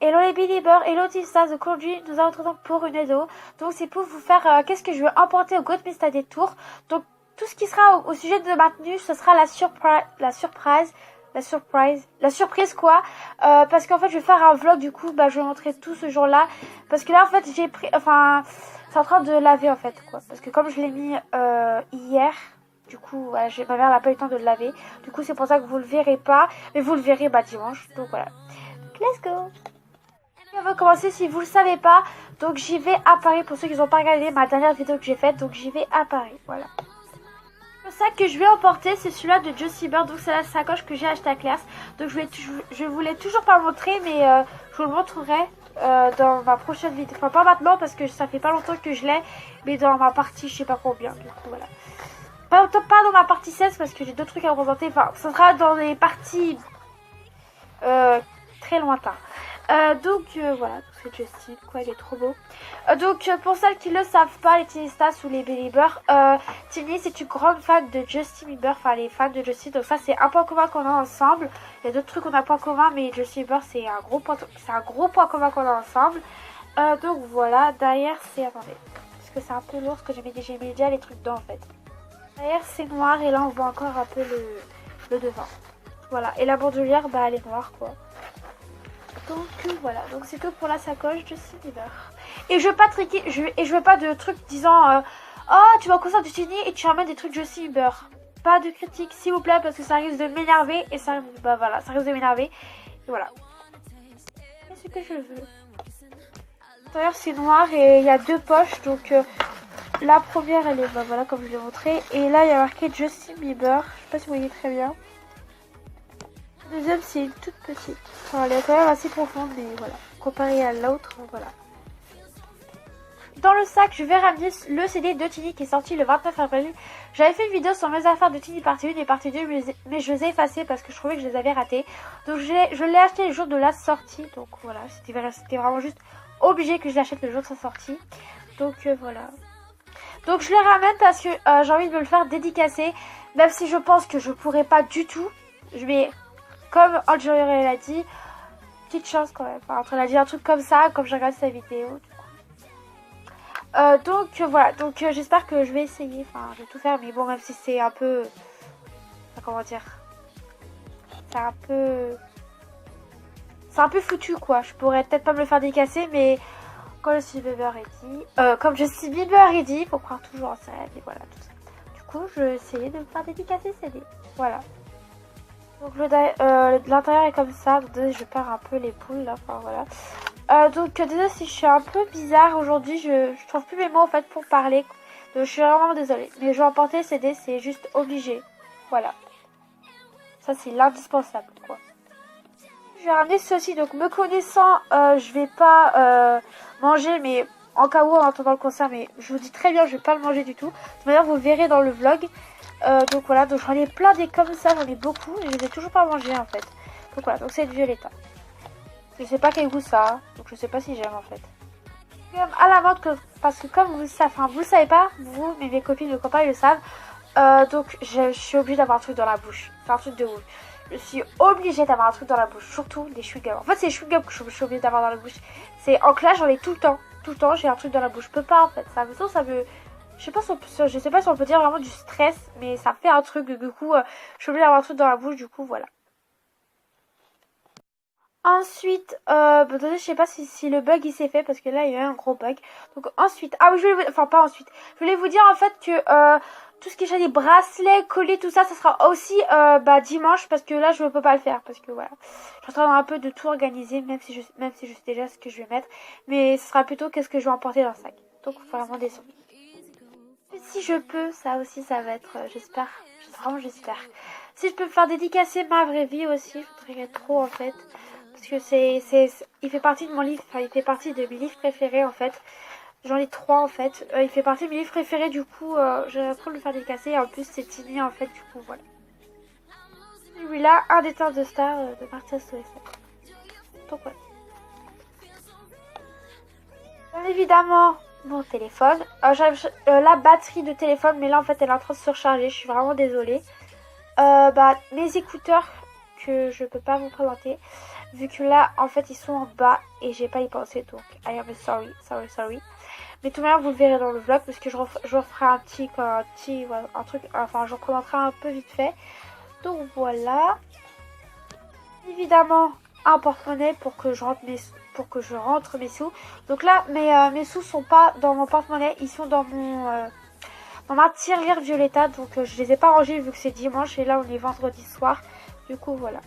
Hello les Beliebers, hello Team Stars, aujourd'hui nous allons retrouver pour une vidéo. Donc c'est pour vous faire qu'est-ce que je veux emporter au God Mista des Tours. Donc tout ce qui sera au sujet de ma tenue, ce sera la surprise quoi. Parce qu'en fait je vais faire un vlog, du coup bah je vais montrer tout ce jour-là. Parce que là en fait j'ai pris, enfin c'est en train de laver en fait quoi. Parce que comme je l'ai mis hier, du coup voilà, ma mère n'a pas eu le temps de le laver. Du coup c'est pour ça que vous le verrez pas, mais vous le verrez bah dimanche. Donc voilà. Let's go. On va commencer si vous le savez pas. Donc j'y vais à Paris pour ceux qui n'ont pas regardé ma dernière vidéo que j'ai faite. Donc j'y vais à Paris, voilà. Le sac que je vais emporter c'est celui-là de Justin Bieber. Donc c'est la sacoche que j'ai acheté à Claire's. Donc je voulais toujours pas le montrer, mais je vous le montrerai dans ma prochaine vidéo. Enfin pas maintenant parce que ça fait pas longtemps que je l'ai, mais dans ma partie je sais pas combien. Du coup voilà. Pas dans ma partie 16 parce que j'ai d'autres trucs à représenter. Enfin ça sera dans les parties très lointains. Voilà, c'est Justin, quoi, il est trop beau. Pour celles qui ne le savent pas, les Tinistas ou les Beliebers, Tini c'est une grande fan de Justin Bieber, enfin les fans de Justin, donc ça c'est un point commun qu'on a ensemble. Il y a d'autres trucs qu'on a point commun, mais Justin Bieber c'est un gros point commun qu'on a ensemble. Donc voilà, derrière c'est, attendez, parce que c'est un peu lourd, parce que j'ai mis déjà les trucs dedans en fait. Derrière c'est noir et là on voit encore un peu le devant. Voilà, et la bandoulière bah elle est noire quoi. Donc voilà, donc c'est tout pour la sacoche de Justin Bieber. Et je veux pas triquer, je veux pas de trucs disant oh tu vas au concert de Tini et tu ramènes des trucs de Justin Bieber. Pas de critique s'il vous plaît parce que ça risque de m'énerver et ça, bah voilà, ça risque de m'énerver. Et voilà. C'est ce que je veux. D'ailleurs c'est noir et il y a deux poches, donc la première elle est, bah voilà, comme je l'ai montré, et là il y a marqué Justin Bieber. Je sais pas si vous voyez très bien. La deuxième c'est une toute petite. Enfin, elle est quand même assez profonde, mais voilà. Comparée à l'autre, voilà. Dans le sac, je vais ramener le CD de Tini qui est sorti le 29 avril. J'avais fait une vidéo sur mes affaires de Tini partie 1 et partie 2, mais je les ai effacées parce que je trouvais que je les avais ratées. Donc je l'ai acheté le jour de la sortie. Donc voilà, c'était vraiment juste obligé que je l'achète le jour de sa sortie. Donc voilà. Donc je les ramène parce que j'ai envie de me le faire dédicacer. Même si je pense que je pourrais pas du tout. Je vais... Comme Algérie l'a dit, petite chance quand même. Enfin, elle a dit un truc comme ça, comme je regarde sa vidéo. Voilà, j'espère que je vais essayer. Enfin, je vais tout faire, mais bon, même si c'est un peu. Enfin, comment dire. C'est un peu foutu quoi. Je pourrais peut-être pas me le faire décasser, mais quand Justin Bieber est dit. Comme Justin Bieber est dit, il faut croire toujours en ça. Et voilà, tout ça. Du coup, je vais essayer de me faire dédicacer CD. Voilà. Donc l'intérieur est comme ça, donc je perds un peu les poules là, enfin voilà. Désolé si je suis un peu bizarre aujourd'hui, je trouve plus mes mots en fait pour parler. Donc je suis vraiment désolée. Mais je vais emporter CD, c'est juste obligé. Voilà. Ça c'est l'indispensable quoi. Je vais ramener ceci, donc me connaissant, je vais pas manger, mais en cas où en attendant le concert, mais je vous dis très bien, je vais pas le manger du tout. De toute manière vous le verrez dans le vlog. Donc voilà, donc j'en ai plein des comme ça, j'en ai beaucoup et je les ai toujours pas mangés en fait. Donc voilà, donc c'est du Violetta. Je sais pas quel goût ça a, donc je sais pas si j'aime en fait. À la mode parce que comme vous le savez, enfin vous le savez pas, vous, mais mes copines, mes copains ils le savent. Donc je suis obligée d'avoir un truc dans la bouche. C'est un truc de ouf. Je suis obligée d'avoir un truc dans la bouche, surtout des chewing-gums. En fait c'est les chewing-gums que je suis obligée d'avoir dans la bouche. C'est en classe j'en ai tout le temps. Tout le temps j'ai un truc dans la bouche. Je peux pas en fait. Ça me... Je sais pas si on peut dire vraiment du stress, mais ça fait un truc, du coup, je suis obligée d'avoir un truc dans la bouche, du coup, voilà. Ensuite, je sais pas si le bug il s'est fait, parce que là, il y a eu un gros bug. Donc ensuite, ah oui, enfin pas ensuite, je voulais vous dire en fait que tout ce qui est des bracelets, colliers, tout ça, ça sera aussi dimanche, parce que là, je ne peux pas le faire, parce que voilà. Je suis en train un peu de tout organiser, même si je sais déjà ce que je vais mettre, mais ce sera plutôt qu'est-ce que je vais emporter dans le sac. Donc vraiment désolé. Si je peux, ça aussi ça va être, j'espère, vraiment j'espère. Si je peux me faire dédicacer ma vraie vie aussi, je voudrais trop en fait. Parce que il fait partie de mon livre, enfin il fait partie de mes livres préférés en fait. J'en ai 3 en fait. Il fait partie de mes livres préférés, du coup j'aimerais trop le faire dédicacer. Et en plus c'est Tini en fait, du coup voilà. Celui-là, un des teintes de star de Martha Soessa. Donc voilà. Bien évidemment, mon téléphone. J'arrive la batterie de téléphone, mais là en fait elle est en train de se recharger. Je suis vraiment désolée. Mes écouteurs que je peux pas vous présenter. vu que là en fait ils sont en bas et j'ai pas y pensé, donc I am sorry. Mais tout de même vous le verrez dans le vlog parce que je referai un truc, enfin je recommenterai un peu vite fait. Donc voilà. Évidemment un porte-monnaie pour que je rentre mes sous. Donc là mes sous sont pas dans mon porte-monnaie, ils sont dans ma tirelire Violetta, donc je les ai pas rangés vu que c'est dimanche et là on est vendredi soir. Du coup voilà.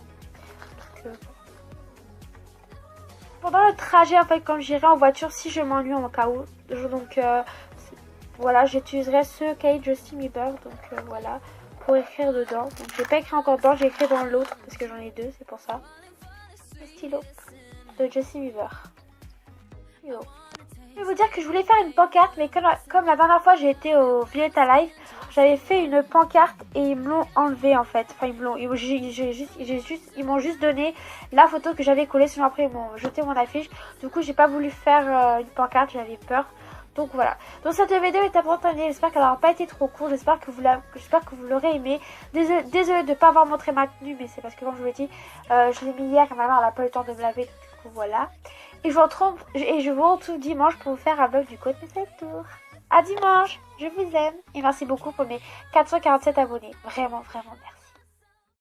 Donc, pendant le trajet en fait quand j'irai en voiture, si je m'ennuie en cas où, donc voilà, j'utiliserai ce cahier de Justin Bieber, donc voilà, pour écrire dedans. Donc j'ai pas écrit encore dedans, j'ai écrit dans l'autre parce que j'en ai deux, c'est pour ça. Le stylo de Justin Bieber. Yo. Je vais vous dire que je voulais faire une pancarte, mais comme la dernière fois j'ai été au Violetta Live, j'avais fait une pancarte et ils me l'ont enlevé en fait. Enfin ils m'ont juste donné la photo que j'avais collée, sinon après ils m'ont jeté mon affiche. Du coup j'ai pas voulu faire une pancarte, j'avais peur. Donc voilà. Donc cette vidéo est importante, j'espère qu'elle n'aura pas été trop courte, j'espère que vous l'aurez aimé. Désolée de ne pas avoir montré ma tenue, mais c'est parce que comme je vous l'ai dit, je l'ai mis hier et ma mère n'a pas eu le temps de me laver, du coup voilà. Et je vous retrouve dimanche pour vous faire un vlog du Côte Messac Tour. À dimanche, je vous aime et merci beaucoup pour mes 447 abonnés. Vraiment, vraiment merci.